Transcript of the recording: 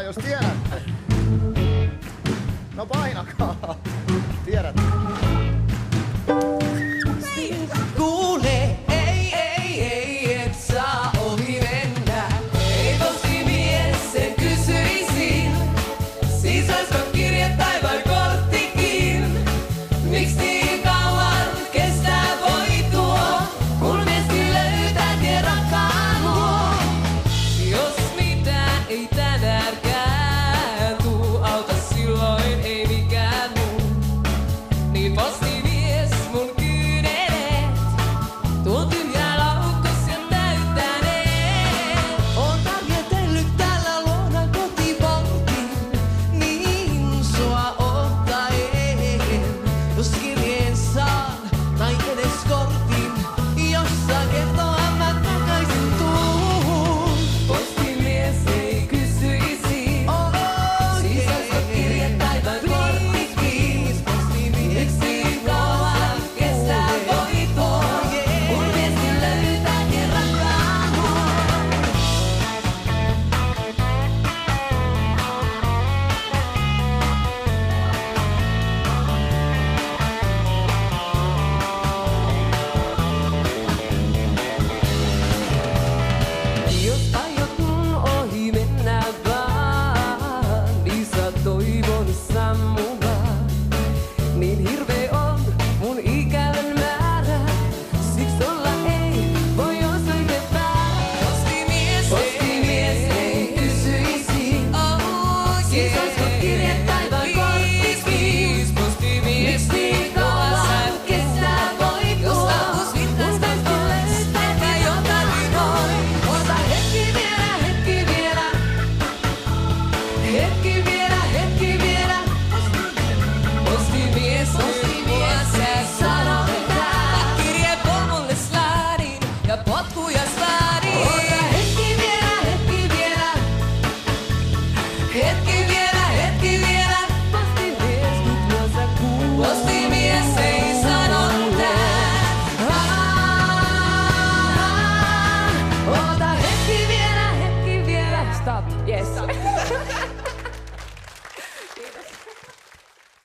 jos tiedätte. No painakaa. Tiedätte. Kuule, ei, et saa ohi mennä. Ei postimies, sen kysyisin. Siis oisko kirje tai vai korttikin? Miks niin kauan kestää voi tuo? Kun viesti löytää tie rakkaan luo. Jos mitään ei tänäänkään tuu, auta silloin ei mikään muu. Niin postimies mun kyyneleet, tuon tyhjää laukkos ja täyttäneet. Oon tarjotellut tällä luona kotiportin, niin sua ottaen. Jos kirjeen saan tai edes kortin, jossa kertoa mä takaisin tuun. Postimies ei kysyisi, siis oisko kirje tai vai korttikin. Miksi niin kauan kestää voi tuo, kun viesti löytää tien rakkaan luo. Jos aiot mun ohi mennä vaan, niin sä toivon sammumaan. Niin hirveä on mun ikävän määrä, siks olla ei voi osoitepää. Postimies ei kysyisi, siis oisko kirje tai vai korttikin. Miks niin kauan kestää voi tuo, kun viesti löytää jotain noin. Ota hetki vielä, hetki vielä. Postimies, sä sanoo tää. Kirje polmulle slaadin ja potkuja